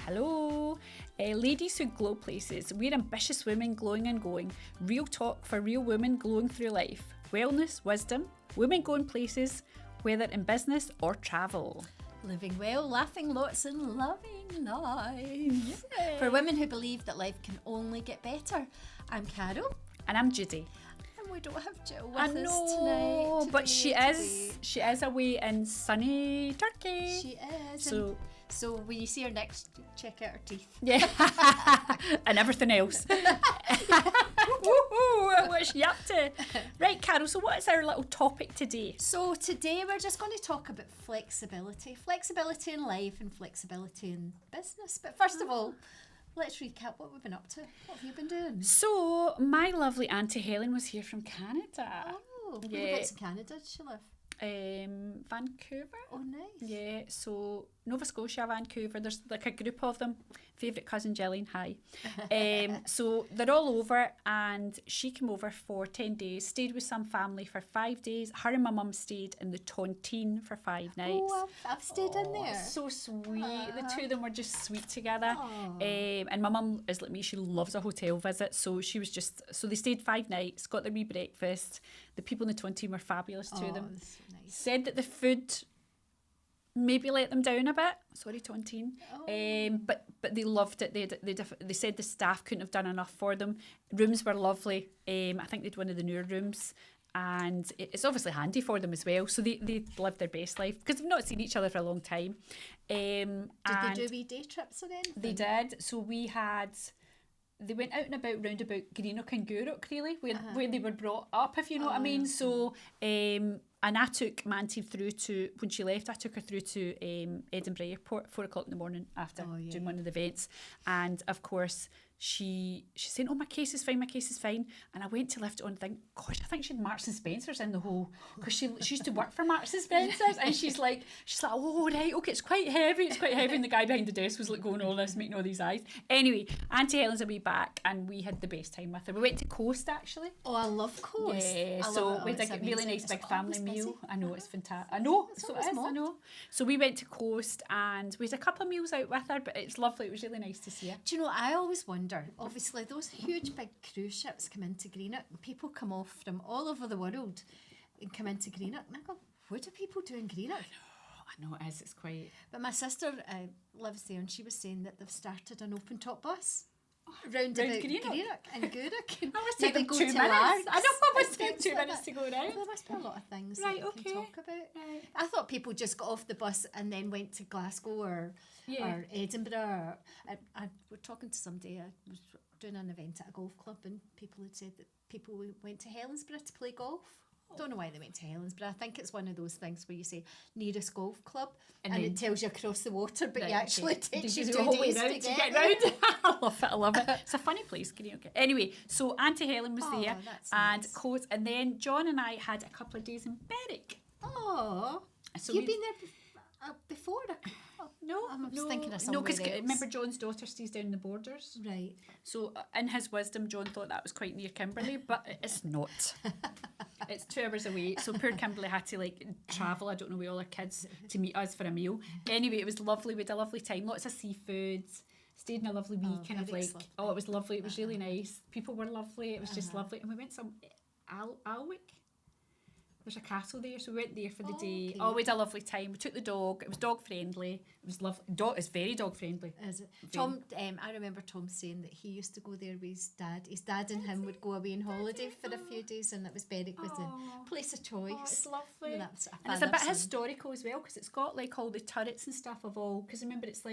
Hello. Ladies who glow places. We're ambitious women glowing and going. Real talk for real women glowing through life. Wellness, wisdom, women going places, whether in business or travel. Living well, laughing lots and loving life. Yay. For women who believe that life can only get better. I'm Carol. And I'm Judi. And we don't have Gill with us tonight. But she is away in sunny Turkey. She is. So when you see her next, check out her teeth. Yeah. And everything else. What's she up to? Right, Carol, so what is our little topic today? So today we're just going to talk about flexibility. Flexibility in life and flexibility in business. But first of all, let's recap what we've been up to. What have you been doing? So my lovely Auntie Helen was here from Canada. Oh, whereabouts in Canada did she live? Vancouver. Oh, nice. Yeah, so Nova Scotia, Vancouver, there's like a group of them. Favourite cousin Gillian, hi. So they're all over, and she came over for 10 days, stayed with some family for 5 days. Her and my mum stayed in the Tontine for 5 nights. Oh, I've stayed in there. So sweet. The two of them were just sweet together. And my mum is like me, she loves a hotel visit, so she was just, so they stayed 5 nights, got their wee breakfast. The people in the Tontine were fabulous to them. That's so nice. Said that the food maybe let them down a bit. Sorry, Tontine. But they loved it. They said the staff couldn't have done enough for them. Rooms were lovely. I think they'd one of the newer rooms, and it's obviously handy for them as well. So they lived their best life because they've not seen each other for a long time. Did they do wee day trips or anything? They did. So they went out and about round about Greenock and Gourock, really, where they were brought up, if you know what I mean. So, and I took Manti through to, when she left, I took her through to Edinburgh Airport, 4 o'clock in the morning after doing one of the events. And of course, she said, oh, my case is fine. And I went to lift it on and think, gosh, I think she had Marks and Spencer's in the hole, because she used to work for Marks and Spencer's. And she's like, oh, right, okay, it's quite heavy. And the guy behind the desk was like going all this, making all these eyes. Anyway, Auntie Helen's a wee back, and we had the best time with her. We went to Coast, actually. Oh, I love Coast. Yeah, so we had a really nice big family meal. I know, it's fantastic. I know, so it is, I know. So we went to Coast, and we had a couple of meals out with her, but it's lovely. It was really nice to see her. Do you know, I always wonder, obviously those huge big cruise ships come into Greenock, and people come off from all over the world and come into Greenock, and I go, what do people do in Greenock? I know it is, it's quite... But my sister lives there, and she was saying that they've started an open top bus round about Greenock and Gourock. I must take them 2 minutes. I know, I must take 2 minutes to go round. Well, there must be a lot of things that you can talk about. Right. I thought people just got off the bus and then went to Glasgow or Edinburgh. I was talking to somebody, I was doing an event at a golf club, and people had said that people went to Helensburgh to play golf. Don't know why they went to Helensburgh. I think it's one of those things where you say nearest golf club, and it tells you across the water, but you actually takes you 2 days to get round. I love it. It's a funny place. Anyway, so Auntie Helen was there, and nice. Coast, and then John and I had a couple of days in Berwick. Oh, so you've been there before? No, I was thinking of somewhere else. Remember John's daughter stays down the Borders, right? So in his wisdom, John thought that was quite near Kimberley, but it's not. It's 2 hours away. So poor Kimberley had to travel, I don't know, with all her kids to meet us for a meal. Anyway, it was lovely. We had a lovely time. Lots of seafood. Stayed in a lovely wee kind of it was lovely. It was really nice. People were lovely. It was just lovely. And we went to Alwick. There's a castle there, so we went there for the day. Okay. Oh, we had a lovely time. We took the dog. It was dog friendly. It was lovely. It's very dog friendly. Is it? Tom, I remember Tom saying that he used to go there with his dad. His dad and him would go away on holiday for a few days, and that was Berwick was the place of choice. Oh, it's lovely. And it's a bit historical as well, because it's got all the turrets and stuff of all. Because remember, it's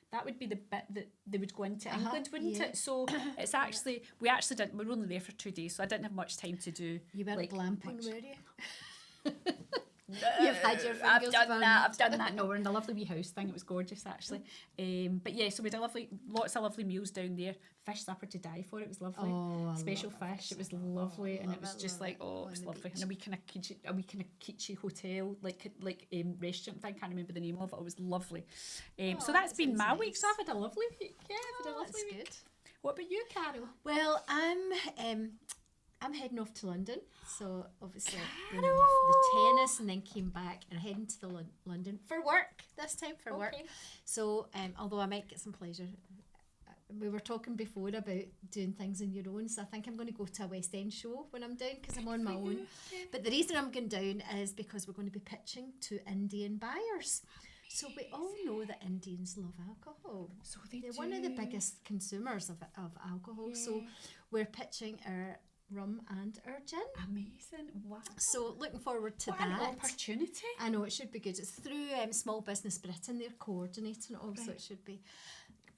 that would be the bit that they would go into England, wouldn't it? So it's actually, we were only there for 2 days, so I didn't have much time to do. You weren't glamping, were you? You've had your fingers burned. I've done that. No, we're in the lovely wee house thing. It was gorgeous, actually. But yeah, so we had lots of lovely meals down there. Fish supper to die for. It was lovely. Special fish. It was lovely, and it was just it was lovely. And a wee kind of kitschy hotel, restaurant thing. I can't remember the name of it. It was lovely. So that's been my week. So I've had a lovely week. Yeah, I've had a lovely week. Good. What about you, Carol? Well, I'm I'm heading off to London, so obviously went off the tennis and then came back and heading to the London for work this time for work. So although I might get some pleasure, we were talking before about doing things on your own, so I think I'm going to go to a West End show when I'm down because I'm on my own. But the reason I'm going down is because we're going to be pitching to Indian buyers. So we all know that Indians love alcohol. So they're one of the biggest consumers of alcohol. So we're pitching our rum and our gin. Amazing. Wow. So looking forward to what that. An opportunity. I know, it should be good. It's through Small Business Britain. They're coordinating it all, so it should be,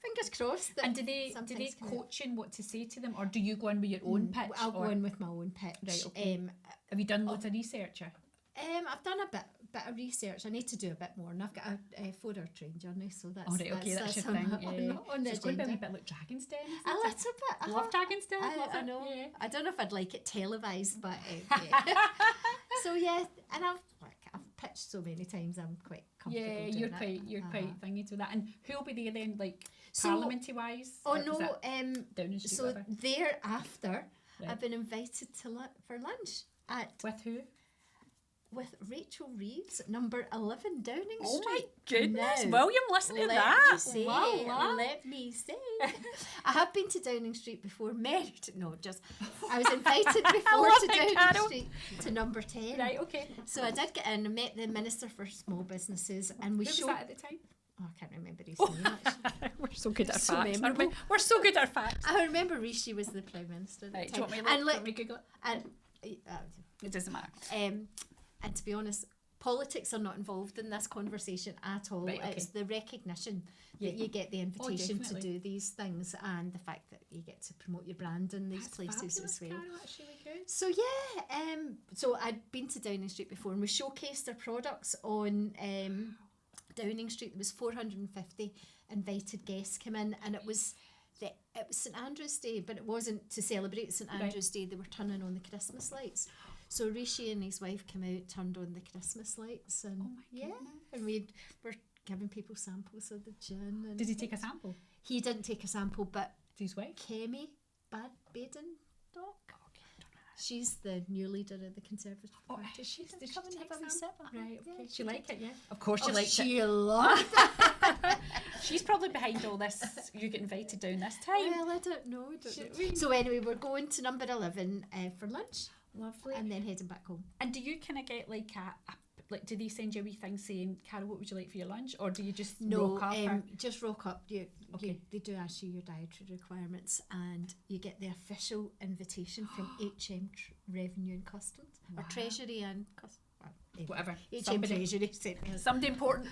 fingers crossed. And do they coach in what to say to them, or do you go in with your own pitch? I'll go in with my own pitch. Right, okay. Have you done loads of research? I've done a bit of research. I need to do a bit more, and I've got a 4-hour train journey, so that's that's your thing. on So it's going to be a bit like Dragon's Den. A little bit. I love Dragon's Den. I know. Yeah. I don't know if I'd like it televised, but so and I've pitched so many times. I'm quite comfortable. Yeah, you're quite thingy to that. And who'll be there then, like parliamentary wise? Oh no, Downing Street. So whatever? Thereafter, I've been invited for lunch with who? With Rachel Reeves, number 11 Downing Street. Oh my goodness, now, William, listen to that. Let me say. I have been to Downing Street before. I was invited before to Downing Street to number 10. Right, okay. So I did get in and met the Minister for Small Businesses, and we showed. Who was that at the time? Oh, I can't remember his name actually. We're so good at our facts. We're so good at our facts. I remember Rishi was the Prime Minister at the time. Do you want me to Google it? And it doesn't matter. And to be honest, politics are not involved in this conversation at all. Right, okay. It's the recognition that you get the invitation to do these things, and the fact that you get to promote your brand in these places as well. Carol, that's really good. So so I'd been to Downing Street before, and we showcased our products on Downing Street. There was 450 invited guests come in, and it was St Andrew's Day, but it wasn't to celebrate St Andrew's Day. They were turning on the Christmas lights. So Rishi and his wife came out, turned on the Christmas lights, and and we were giving people samples of the gin. And did he take a sample? He didn't take a sample, but his wife, Kemi Badenoch. She's the new leader of the Conservative Party. Did she come and have a wee sip? Right, okay. She liked it, yeah. Of course she liked it. She loved it. She's probably behind all this. You get invited down this time. Well, I don't know. So anyway, we're going to number 11 for lunch. Lovely. And then heading back home. And do you kind of get like do they send you a wee thing saying, Carol, what would you like for your lunch? Or do you just rock up? No, just rock up. They do ask you your dietary requirements, and you get the official invitation from HM Revenue and Customs, or Treasury and Customs. Whatever. HM Treasury. Something important.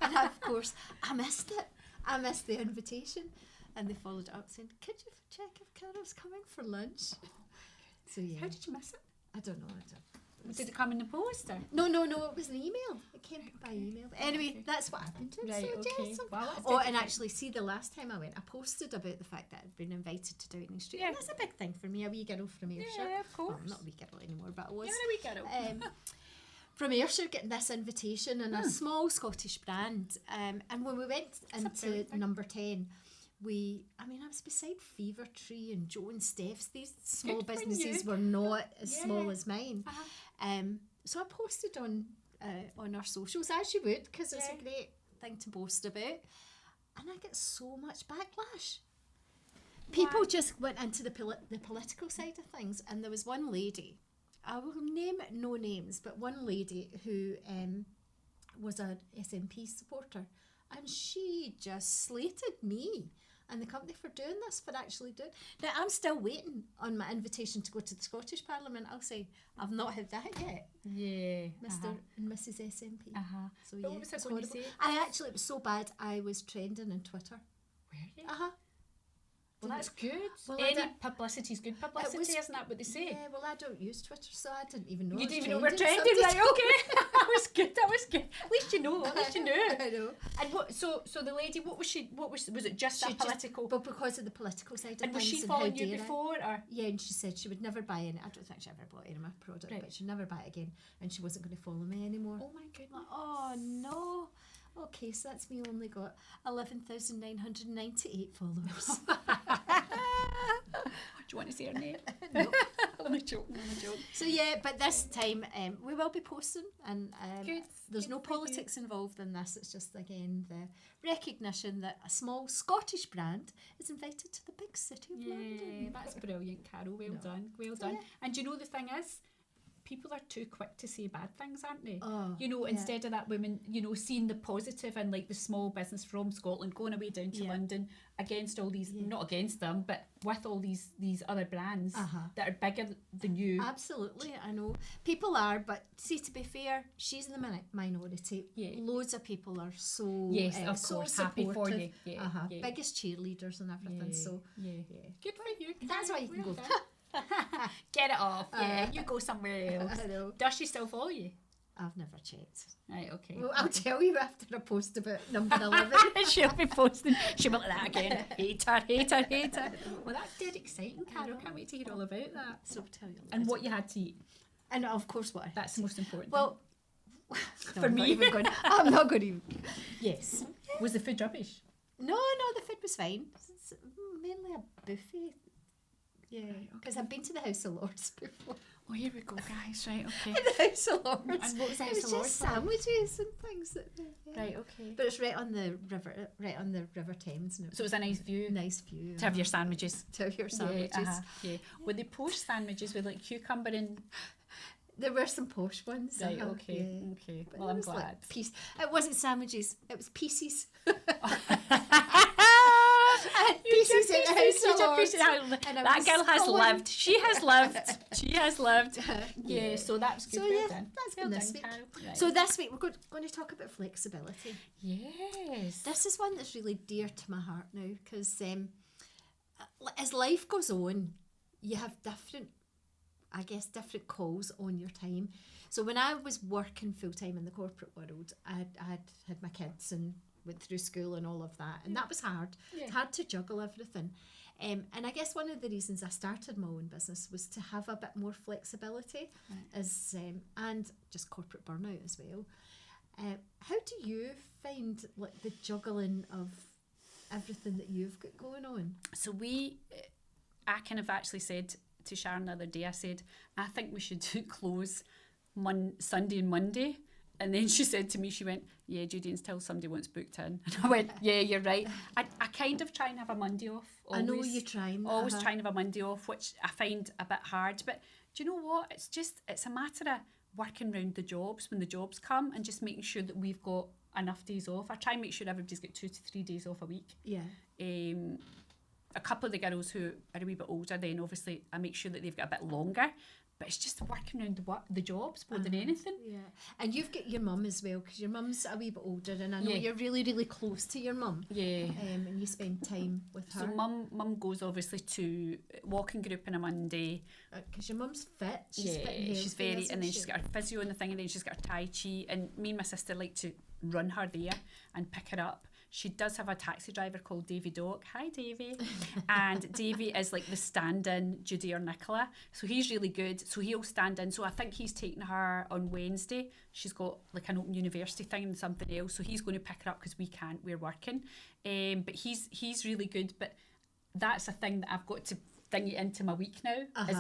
And of course, I missed it. I missed the invitation. And they followed it up saying, could you check if Carol's coming for lunch? So how did you miss it? I don't know. Did it come in the post? Or? No, it was an email. It came by email. Anyway, that's what happened to Right, so okay. Wow, and actually, see, the last time I went, I posted about the fact that I'd been invited to Downing Street. Yeah. And that's a big thing for me, a wee girl from Ayrshire. Yeah, of course. Well, I'm not a wee girl anymore, but I was. You're a wee girl. From Ayrshire, getting this invitation, and a small Scottish brand. And when we went into number 10, I was beside Fever Tree and Joe and Steph's. These small businesses were not as small as mine. So I posted on our socials, as you would, because it's a great thing to boast about. And I get so much backlash. People just went into the political side of things, and there was one lady, I will name no names, but one lady who was an SNP supporter, and she just slated me and the company for doing this, for actually doing. Now, I'm still waiting on my invitation to go to the Scottish Parliament. I'll say I've not had that yet. Yeah. Mr. and Mrs. SNP. So what was it horrible. It was so bad, I was trending on Twitter. Were you? Well, that's good. Well, any publicity is good publicity, isn't that what they say? Yeah, well, I don't use Twitter, so I didn't even know. You didn't even know we're trending, right? Okay. That was good. At least you know. At least you knew. I know. And what? So the lady, what was it just that political? But because of the political side of things. And was she following you before? Or? Yeah, and she said she would never buy any. I don't think she ever bought any of my product, but she'd never buy it again, and she wasn't going to follow me anymore. Oh my goodness. Like, oh no. Okay, so that's me only got 11,998 followers. Do you want to say her name? No. I'm a joke. So yeah, but this time we will be posting, and Good. there's no politics involved in this. It's just again the recognition that a small Scottish brand is invited to the big city of London. That's brilliant, Carol. Well done. Well done. Yeah. And do you know the thing is, people are too quick to say bad things, aren't they? Oh, you know, yeah. instead of that woman, you know, seeing the positive and like the small business from Scotland going away down to London against all these, not against them, but with all these other brands that are bigger than you. Absolutely, I know. People are, but see, to be fair, she's in the minority. Yeah. Loads of people are so Yes, of so course, happy for supportive. you. Yeah, yeah. Biggest cheerleaders and everything. So yeah. Good for you. that's why you can go. Get it off. Yeah, you go somewhere else. I know. Does she still follow you? I've never checked. Right, okay. Well, I'll tell you after I post about number 11. She'll be posting. She'll be like that again. Hater. Well, that's dead exciting, Carol. Can't wait to hear all about that. So I'll tell you. And what you had to eat. And of course, what? That's the most important Well, For me. I'm not going to. Yes. thing. Was the food rubbish? No, the food was fine. It's mainly a buffet. Yeah, because I've been to the House of Lords before. Oh, here we go, guys. Right, okay. The House of Lords. And what was the It House was of just Lords like? sandwiches and things. Right, okay. But it's right on the River Thames. And So it was a nice view nice view. to have your sandwiches. To have your sandwiches. Yeah. Were they posh sandwiches with like cucumber and... There were some posh ones. Right, yeah. okay. But Well, it I'm was glad. Like it wasn't sandwiches. It was pieces. Pieces in the House of Lords. And I That was girl has scrolling. lived. She has lived. Yeah, so that's good. So Well yeah, done. that's Well been this done, week. Carol. Right. So this week we're going to talk about flexibility. Yes. This is one that's really dear to my heart now because as life goes on, you have different calls on your time. So when I was working full time in the corporate world, I had my kids and went through school and all of that, and that was hard. Yeah. It's hard to juggle everything. And I guess one of the reasons I started my own business was to have a bit more flexibility, and just corporate burnout as well. How do you find like the juggling of everything that you've got going on? So I kind of actually said to Sharon the other day, I said, I think we should close Sunday and Monday. And then she said to me, she went, yeah, Judi, until somebody wants booked in. And I went, yeah, you're right. I kind of try and have a Monday off. Always. I know you're trying. Always try and have a Monday off, which I find a bit hard. But do you know what? It's a matter of working around the jobs when the jobs come and just making sure that we've got enough days off. I try and make sure everybody's got 2 to 3 days off a week. Yeah. A couple of the girls who are a wee bit older, then obviously I make sure that they've got a bit longer. But it's just working around the jobs more than anything. Yeah. And you've got your mum as well, because your mum's a wee bit older, and I know you're really, really close to your mum. Yeah. And you spend time with her. So mum goes obviously to walking group on a Monday. Because your mum's fit. She's fit and healthy, she's very, isn't and then she? she's got her physio and the thing, and then she's got her Tai Chi. And me and my sister like to run her there and pick her up. She does have a taxi driver called Davy Dock. Hi, Davy. And Davy is like the stand-in Judi or Nicola. So he's really good. So he'll stand in. So I think he's taking her on Wednesday. She's got like an open university thing and something else. So he's going to pick her up because we can't. We're working. But he's really good. But that's a thing that I've got to thing it into my week now. Is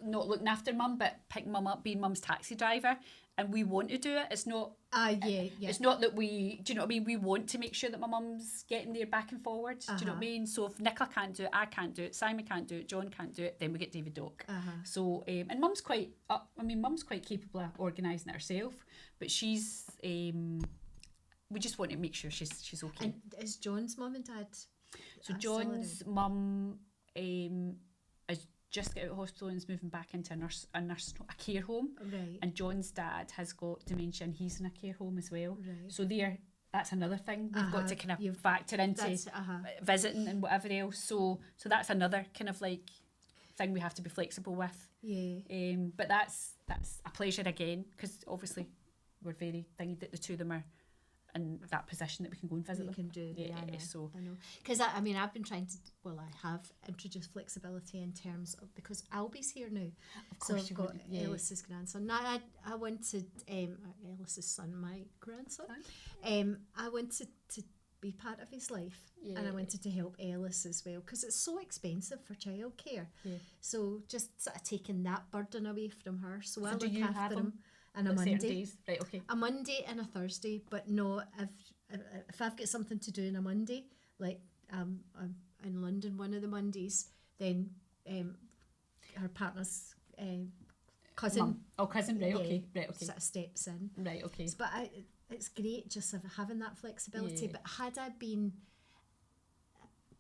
not looking after mum, but picking mum up, being mum's taxi driver. And we want to do it. It's not. Yeah. It's not that we. Do you know what I mean? We want to make sure that my mum's getting there back and forwards. Do you know what I mean? So if Nicola can't do it, I can't do it. Simon can't do it. John can't do it. Then we get David Dock. So and mum's quite. Mum's quite capable of organising it herself. But she's. We just want to make sure she's okay. And is John's mum and dad? So John's mum is just got out of hospital and is moving back into a care home. Right. And John's dad has got dementia and he's in a care home as well. Right. So that's another thing we've got to kind of factor into visiting and whatever else. So that's another kind of like thing we have to be flexible with. Yeah. But that's a pleasure again, because obviously we're very thingy that the two of them are in that position that we can go and visit them. Can do. Yeah, I know. So I know, because I've been trying to. Well, I have introduced flexibility in terms of, because Albie's here now. Of course, so I've got Ellis's grandson. Now I wanted Ellis's son, my grandson. I wanted to be part of his life. Yeah. And I wanted to help Ellis as well, because it's so expensive for childcare. Yeah. So just sort of taking that burden away from her. So I do look you have after them him on a at certain Monday. days? Right, okay. A Monday and a Thursday, but no, if I've got something to do on a Monday, like I'm in London one of the Mondays, then her partner's cousin. Mum. Oh, cousin, right, okay. Right, okay. Sort of steps in. Right, okay. But it's great just having that flexibility. Yeah. But had I been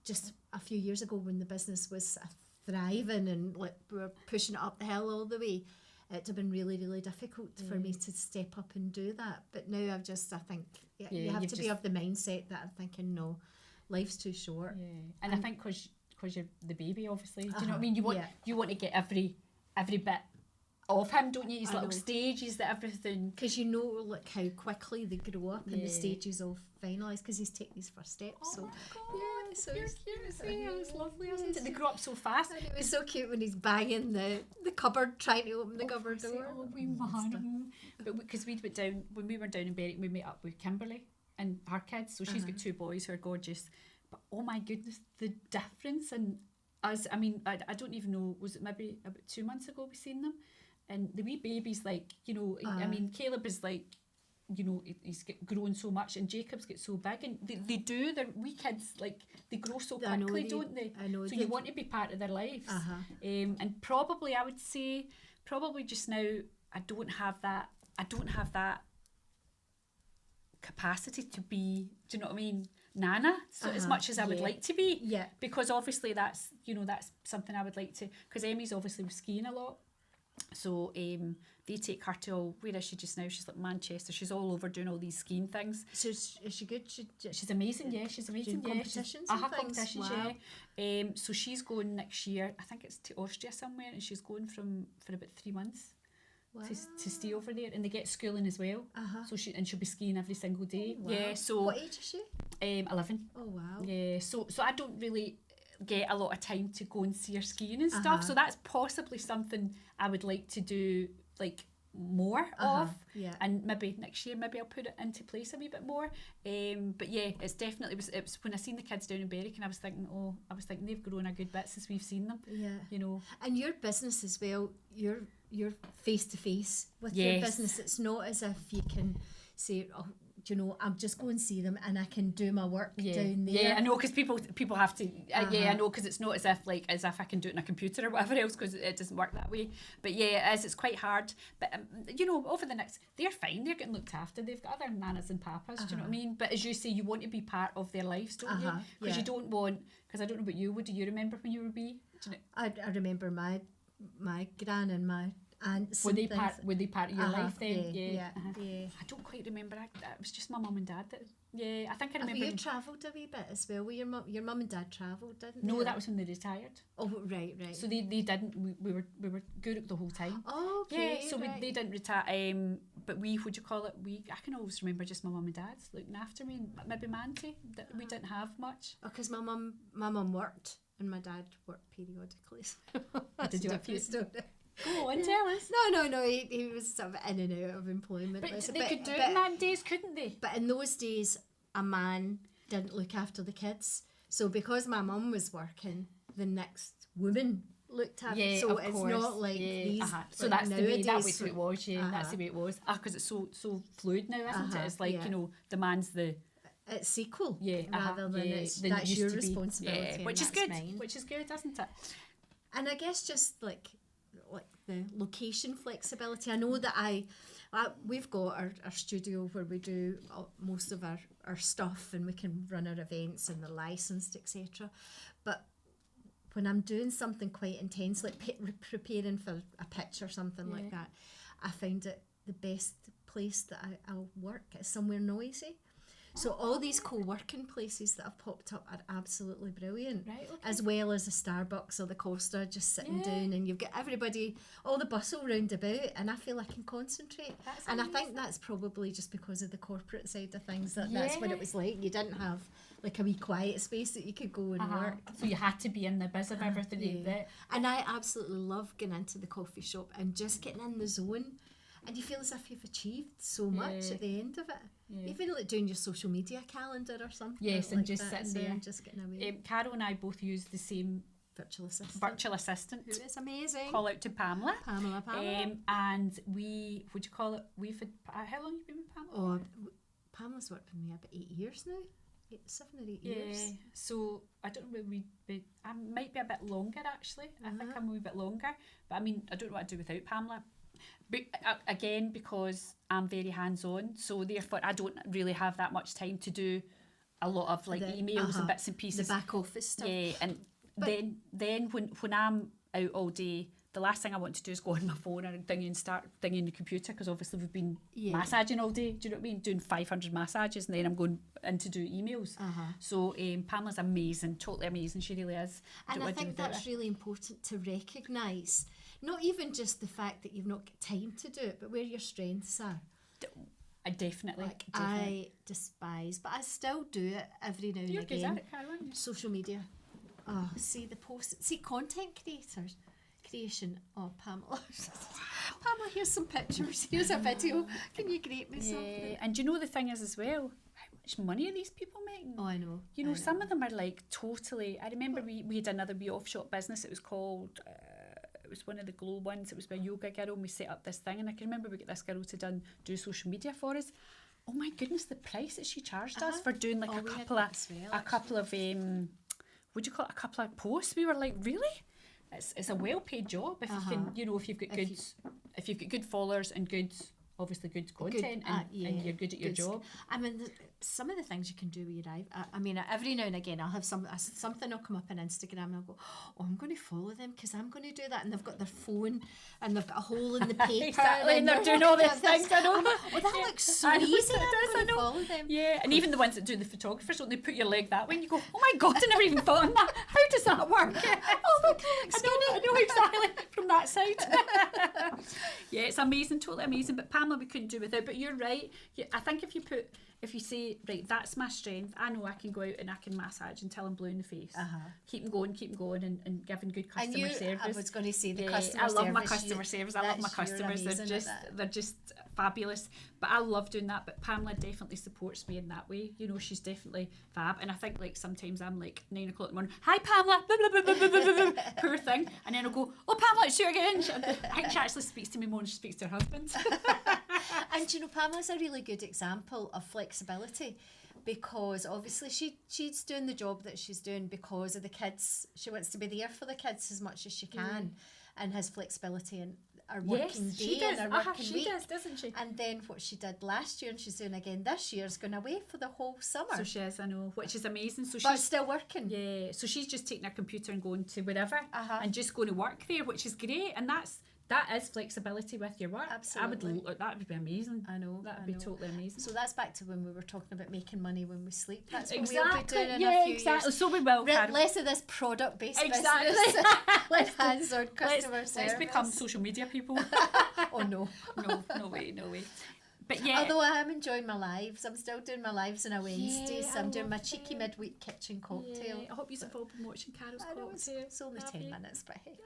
just a few years ago when the business was thriving and like we were pushing it up the hill all the way, it'd have been really, really difficult for me to step up and do that. But now I think you have to be of the mindset that I'm thinking, no, life's too short. Yeah. And I think because you're the baby, obviously, do you know what I mean? You want to get every bit of him, don't you? His little stages, that everything. Because like how quickly they grow up and the stages all finalise, because he's taking his first steps. Oh so my God, yeah, so you're cute. It was lovely, wasn't it? They grow up so fast. And it was so cute when he's banging the cupboard, trying to open the cupboard door. Oh, we man. But because we went down, when we were down in Berwick, we met up with Kimberly and her kids. So she's got 2 boys who are gorgeous. But oh my goodness, the difference in us. I mean, I don't even know, was it maybe about 2 months ago we seen them? And the wee baby's like, you know, I mean, Caleb is like, you know, he's grown so much, and Jacob's get so big, and they do, their wee kids, like, they grow so quickly, don't they? I know. So you want to be part of their lives. And probably, I would say, just now, I don't have that capacity to be, do you know what I mean, Nana, so as much as I would like to be. Yeah. Because obviously that's something I would like to, because Emmy's obviously skiing a lot. So they take her to where is she just now? She's like Manchester. She's all over doing all these skiing things. So is she good? She's amazing. Yeah, she's amazing. Doing competitions and things? Competitions. Wow. Yeah. So she's going next year. I think it's to Austria somewhere, and she's going for about 3 months. Wow. To stay over there, and they get schooling as well. So she'll be skiing every single day. Oh, wow. Yeah. So what age is she? 11. Oh wow. Yeah. So I don't really get a lot of time to go and see her skiing and stuff. So that's possibly something I would like to do, like, more of. Yeah. And maybe next year, maybe I'll put it into place a wee bit more. But yeah, it's definitely, it was when I seen the kids down in Berwick, and I was thinking they've grown a good bit since we've seen them. Yeah. You know. And your business as well, you're face to face with your business. It's not as if you can say, oh, do you know, I'm just going to see them and I can do my work down there. Yeah, I know, because people have to. Yeah, I know, because it's not as if I can do it on a computer or whatever else, because it doesn't work that way. But yeah, it is. It's quite hard. But you know, over the next, they're fine. They're getting looked after. They've got other nanas and papas. Do you know what I mean? But as you say, you want to be part of their lives, don't you? Because you don't want. Because I don't know about you. What do you remember when you were wee? Do you know? I remember my gran and my aunts. Were they part of your life then? Yeah. I don't quite remember. It was just my mum and dad that. Yeah, I think I remember. You travelled a wee bit as well. Your mum and dad travelled, didn't they? No, that was when they retired. Oh, right. So they didn't. We were good the whole time. Oh, okay. Yeah, so they didn't retire. But what do you call it? I can always remember just my mum and dad's looking after me. Maybe Manty. We didn't have much. Because my mum worked and my dad worked periodically. Did you have a story? Go on, tell us. No, he was sort of in and out of employment. But they could do it in them days, couldn't they? But in those days, a man didn't look after the kids. So because my mum was working, the next woman looked after. Yeah, so of it's course. not like these. So that's nowadays, the way it was. Yeah, that's the way it was. Because it's so fluid now, isn't it? It's like you know, the man's the. It's equal. Yeah, rather than that's your responsibility. Yeah, which is good. Which is good, isn't it? And I guess just like the location flexibility. I know that we've got our studio where we do most of our stuff, and we can run our events and they're licensed, etc. But when I'm doing something quite intense, like preparing for a pitch or something like that, I find it the best place that I'll work is somewhere noisy. So all these co-working places that have popped up are absolutely brilliant. Right, okay. As well as the Starbucks or the Costa just sitting down, and you've got everybody, all the bustle round about, and I feel I can concentrate. And I think that's probably just because of the corporate side of things, that's what it was like. You didn't have like a wee quiet space that you could go and work. So you had to be in the biz of everything. And I absolutely love going into the coffee shop and just getting in the zone. And you feel as if you've achieved so much at the end of it. Even like doing your social media calendar or something. Yes, like and just that, sitting there. and just getting away. Carol and I both use the same Virtual assistant. Who is amazing. Call out to Pamela. Pamela. And we, would you call it, we've had, how long have you been with Pamela? Oh, Pamela's worked with me about 8 years now. 7 or 8 years. So I don't know where I might be a bit longer actually. I think I'm a wee bit longer. But I mean, I don't know what I'd do without Pamela. But again, because I'm very hands-on, so therefore I don't really have that much time to do a lot of like emails and bits and pieces. The back office stuff. Yeah, and then when I'm out all day, the last thing I want to do is go on my phone and start dinging the computer, because obviously we've been massaging all day. Do you know what I mean? Doing 500 massages, and then I'm going in to do emails. So Pamela's amazing, totally amazing. She really is. And I think that's really important to recognise. Not even just the fact that you've not got time to do it, but where your strengths are. I definitely. I despise, but I still do it every now and You're again. good at it, Carol, aren't you? Social media. Oh, see the posts. See content creation. Oh, Pamela. Pamela, here's some pictures. Here's a video. Can you grate me something? And do you know the thing is as well? How much money are these people making? Oh, I know. You know, some of them are like totally. I remember we had another wee offshot business. It was called. It was one of the Glow ones. It was by a yoga girl, and we set up this thing. And I can remember we got this girl to do social media for us. Oh my goodness, the price that she charged us for doing like a couple of would you call it, a couple of posts? We were like, really? It's a well paid job if you can, you know, if you've got good followers and good content and you're good at your job. I mean, some of the things you can do with your I mean, every now and again I'll have something will come up on Instagram and I'll go, oh, I'm going to follow them because I'm going to do that, and they've got their phone and they've got a hole in the paper exactly, and they're doing all these things. I know. Oh, that looks so easy. I know. Follow them. Yeah, and even the ones that do the photographers, don't they put your leg that way and you go, oh my god, I never even thought on that. How does that work? Oh look, I know exactly from that side. Yeah, it's amazing, totally amazing. But Pamela, we couldn't do without. But you're right. I think if you say, right, that's my strength, I know I can go out and I can massage until I'm blue in the face. Keep them going and giving good customer service. I was going to say the customer service. I love my customer service. I love my customers. They're just fabulous. But I love doing that. But Pamela definitely supports me in that way. You know, she's definitely fab. And I think like sometimes I'm like 9 o'clock in the morning, hi Pamela, blah, blah, blah, blah, blah, blah, blah, poor thing. And then I'll go, oh Pamela, it's you again. I think she actually speaks to me more than she speaks to her husband. And you know, Pamela's a really good example of flexibility, because obviously she's doing the job that she's doing because of the kids. She wants to be there for the kids as much as she can, and has flexibility in her working day and her working week. She does, doesn't she? And then what she did last year and she's doing again this year is going away for the whole summer. So she is, I know, which is amazing. So she's still working. Yeah, so she's just taking her computer and going to wherever and just going to work there, which is great. And that is flexibility with your work. Absolutely. That would be amazing. I know. That would be totally amazing. So that's back to when we were talking about making money when we sleep. That's what exactly. we'll be doing in a few years. So we will. Less of this product-based business. Less hands-on customer service. Let's become social media people. Oh no. No way. But yeah. Although I am enjoying my lives. I'm still doing my lives on a Wednesday, so I'm doing my cheeky midweek kitchen cocktail. Yeah, I hope you've all been watching Carol's cocktail. It's only 10 minutes, but hey.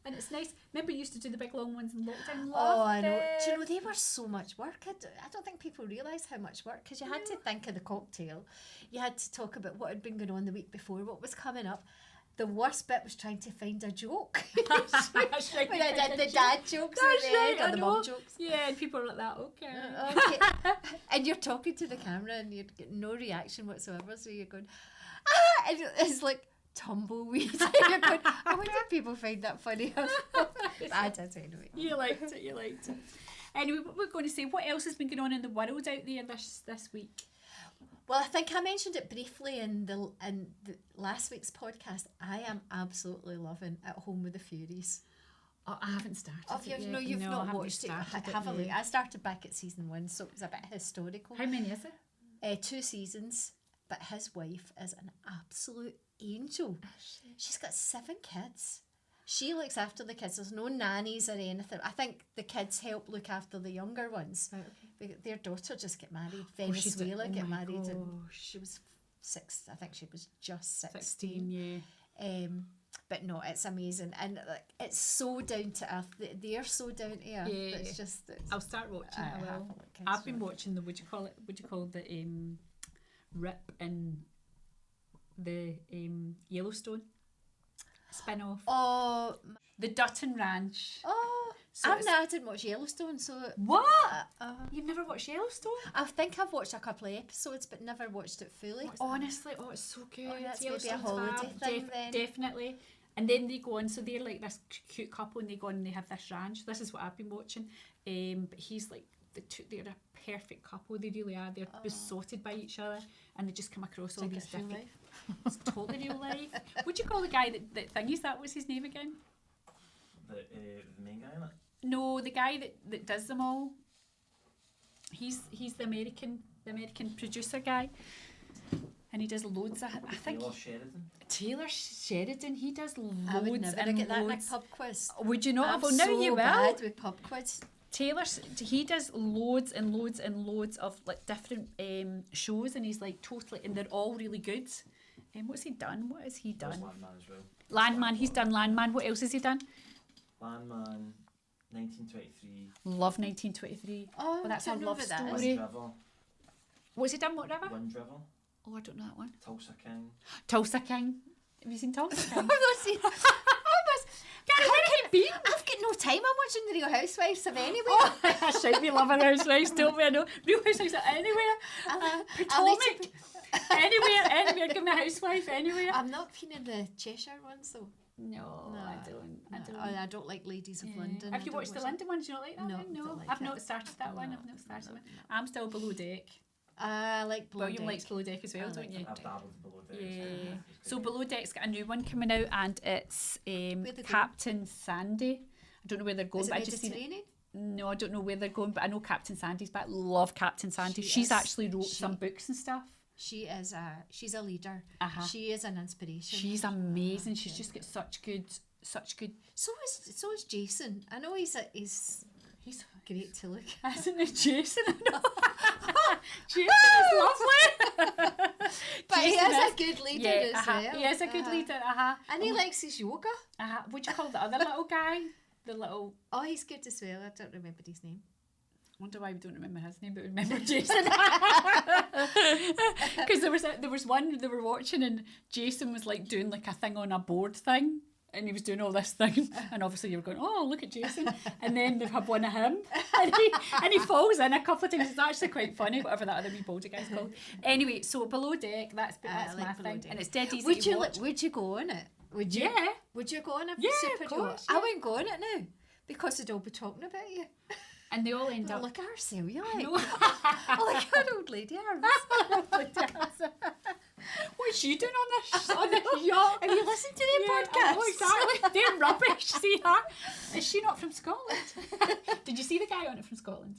And it's nice. Remember you used to do the big long ones in lockdown? Oh, I know. Do you know, they were so much work. I don't think people realise how much work, because you had to think of the cocktail. You had to talk about what had been going on the week before, what was coming up. The worst bit was trying to find a joke. That's right. When I did the dad jokes at the end, or the mum jokes. Yeah, and people are like that, okay. And you're talking to the camera and you get no reaction whatsoever, so you're going, and it's like tumbleweed. You're going, I wonder if people find that funny. I did anyway. You liked it. Anyway, what we're going to say, what else has been going on in the world out there this week? Well, I think I mentioned it briefly in the last week's podcast. I am absolutely loving At Home with the Furies. Oh, I haven't started. No, you've not watched it. Have a look. I started back at season 1, so it was a bit historical. How many is it? 2 seasons. But his wife is an absolute angel. She's got 7 kids. She looks after the kids. There's no nannies or anything. I think the kids help look after the younger ones. Right, okay. Their daughter just got married. Venezuela got married. And she was 6. I think she was just 16. 16, yeah. But no, it's amazing, and like, it's so down to earth. They're so down to earth. Yeah. It's just. I'll start watching it. I will. I've been watching the would you call the Rip in the Yellowstone spin-off. Oh, The Dutton Ranch. oh. So I didn't watch Yellowstone, so what? You've never watched Yellowstone? I think I've watched a couple of episodes, but never watched it fully. Honestly, it's so good. Oh, that's maybe a Yellowstone's holiday fab. thing then. Definitely. And then they go on, so they're like this cute couple, and they go on and they have this ranch. This is what I've been watching. But he's like, they're a perfect couple. They really are. They're besotted by each other, and they just come across all these different. It's totally real life. What'd you call the guy that thingies that? What's his name again? The main guy in it? No, the guy that does them all. He's the American producer guy, and he does loads of. I think Taylor Sheridan. He does loads. I would never and get that in a loads. pub quiz. Would you not? I'm Well, now so you will. bad with pub quiz. He does loads and loads and loads of like different shows, and he's like totally, and they're all really good. What's he done? What has he done? Landman as well. Landman. He's done Landman. What else has he done? Landman, 1923. Love 1923. Oh, well, that's a don't know love what that is. story. Wind River. What's he done? What river? Wind River. Oh, I don't know that one. Tulsa King. Tulsa King. Have you seen Tulsa King? I've not seen. Gary, where have you been? I've got no time. I'm watching the Real Housewives of anywhere. Oh, I shout me loving Housewives, don't we? I know. Real Housewives are anywhere. Potomac. Anywhere. Give me a housewife anywhere. I'm not keen in the Cheshire ones though. No, I don't. I don't like Ladies of London. Have you watched the London ones? Do you not like that one? No. Don't like I've it. not started that one. I've not started one. I'm still Below Deck. I like Below William Deck. likes Below Deck as well, don't you? I've dabbled in Below Deck. Yeah. So Below Deck's got a new one coming out, and it's they Captain Sandy. I don't know where they're going, Is it but I just seen it. Mediterranean? No, I don't know where they're going, but I know Captain Sandy's back. Love Captain Sandy. She's actually wrote some books and stuff. She's a leader. She is an inspiration. She's amazing. She's just got such good. So is Jason. I know he's great to look at. Isn't it Jason? I know. Jason is lovely. But he is a good leader as well. He is a good leader. And he likes his yoga. What do you call the other little guy? The little. Oh, he's good as well. I don't remember his name. I wonder why we don't remember his name, but we remember Jason. Because there was one they were watching, and Jason was like doing like a thing on a board thing. And he was doing all this thing, and obviously you were going, oh, look at Jason. And then they have one of him, and he falls in a couple of times. It's actually quite funny, whatever that other wee boulder guy's called. Anyway, so Below Deck, that's my thing, and it's dead easy to watch. Would you go on it? Would you? Yeah. Would you go on a Yeah, of superhero? course, I yeah. wouldn't go on it now because they'd all be talking about you. And they all end up. Look at her cellulite. No. Oh, look at old lady arms. What's she doing on this yacht? Have you listened to the podcast? Oh, exactly. They're rubbish. See her? Is she not from Scotland? Did you see the guy on it from Scotland?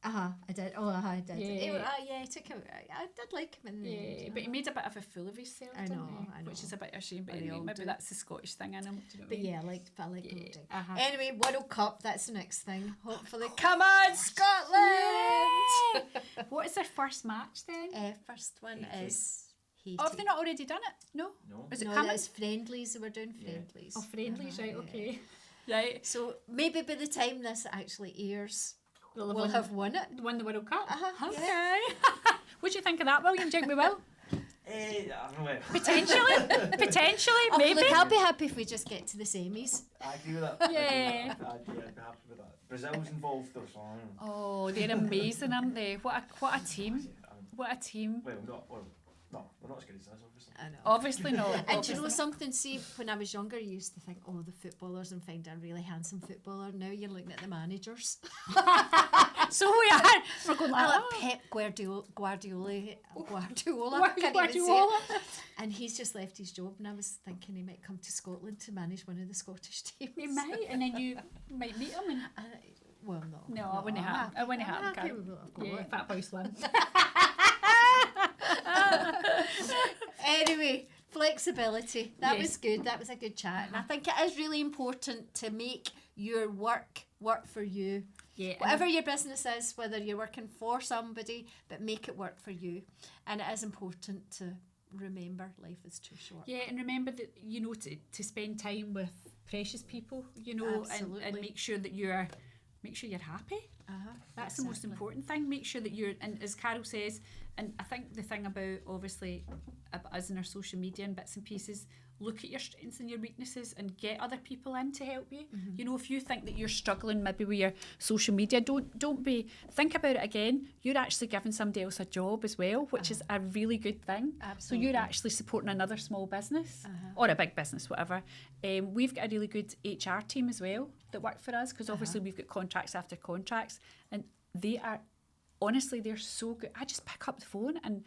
I did. Oh, I did. Yeah. I took him. I did like him in the end. But he made a bit of a fool of himself, I know. which is a bit of a shame. But They anyway, all maybe do. that's the Scottish thing in him. Do you know what I But mean? yeah, I liked Below Deck. Anyway, Anyway, World Cup, that's the next thing. Hopefully. Come on, Scotland! What is their first match then? First one Haiti. is Haiti. Oh, have they not already done it? No. No. Is it No, coming? that's friendlies. We're doing friendlies. Oh, friendlies, right? Yeah. Okay. Right. So maybe by the time this actually airs, we'll won- have won it. won the World Cup. Okay. Yeah. What do you think of that, William? Do you think we will? I don't know. Potentially, Oh, maybe. look, I'll be happy if we just get to the semis. I agree with that. Yeah. I'd be happy with that. Brazil's involved though, so I don't know. Oh, they're amazing, aren't they? What a team! What a team! Well, no, we're not as good as us, obviously. I know. Obviously not. And do you know something? See, when I was younger, you used to think, oh, the footballers, and find a really handsome footballer. Now you're looking at the managers. So we are. We're going I like, like Pep Guardiola. I can't even Guardiola. say it. And he's just left his job, and I was thinking he might come to Scotland to manage one of the Scottish teams. We might, and then you might meet him. And Well, no. no, I wouldn't have. I wouldn't have. I'm happy Karen. with what I've got. Yeah, Fat Boy Slim. Anyway, flexibility. That Yes. was good. That was a good chat. And I think it is really important to make your work for you. Yeah. Whatever your business is, whether you're working for somebody, but make it work for you. And it is important to remember life is too short. Yeah, and remember that, you know, to spend time with precious people, you know, and make sure that you're happy. That's the most important thing. Make sure that you're, and as Carol says, and I think the thing about, obviously, about us and our social media and bits and pieces, look at your strengths and your weaknesses and get other people in to help you. You know, if you think that you're struggling maybe with your social media, think about it again. You're actually giving somebody else a job as well, which is a really good thing. Absolutely. So you're actually supporting another small business or a big business, whatever. We've got a really good HR team as well that work for us, because obviously we've got contracts after contracts, and they are, honestly, they're so good. I just pick up the phone and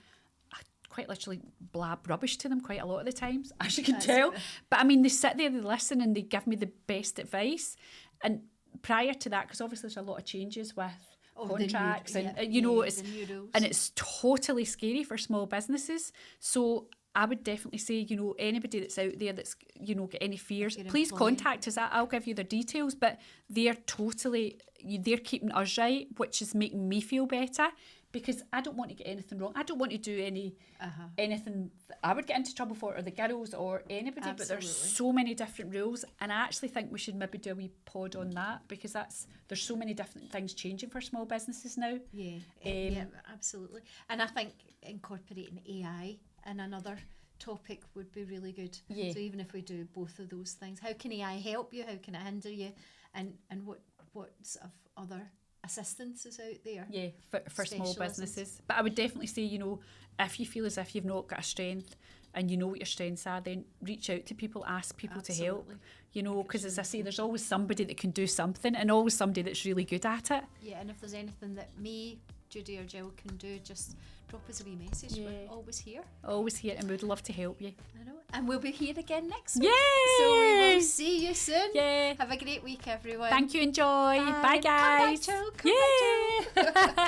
I quite literally blab rubbish to them quite a lot of the times, as you can tell. But I mean, they sit there, they listen, and they give me the best advice. And prior to that, because obviously there's a lot of changes with contracts you know, it's totally scary for small businesses. So I would definitely say, you know, anybody that's out there that's, you know, got any fears, please contact us. I'll give you their details, but they're keeping us right, which is making me feel better, because I don't want to get anything wrong. I don't want to do anything that I would get into trouble for, or the girls or anybody. But there's so many different rules, and I actually think we should maybe do a wee pod on that, because there's so many different things changing for small businesses now. Yeah, absolutely. And I think incorporating AI and another topic would be really good. So even if we do both of those things, how can AI help you? How can it hinder you? And what sort of other assistance is out there? Yeah, for small businesses. But I would definitely say, you know, if you feel as if you've not got a strength and you know what your strengths are, then reach out to people, ask people to help. You know, because as I say, there's always somebody that can do something, and always somebody that's really good at it. Yeah, and if there's anything that me, Judi or Gill can do, just drop us a wee message. We're always here. Always here, and we'd love to help you. I know. And we'll be here again next week. Yay! So we will see you soon. Yeah. Have a great week, everyone. Thank you. Enjoy. Bye guys. Come back, Joe. Come back, Joe.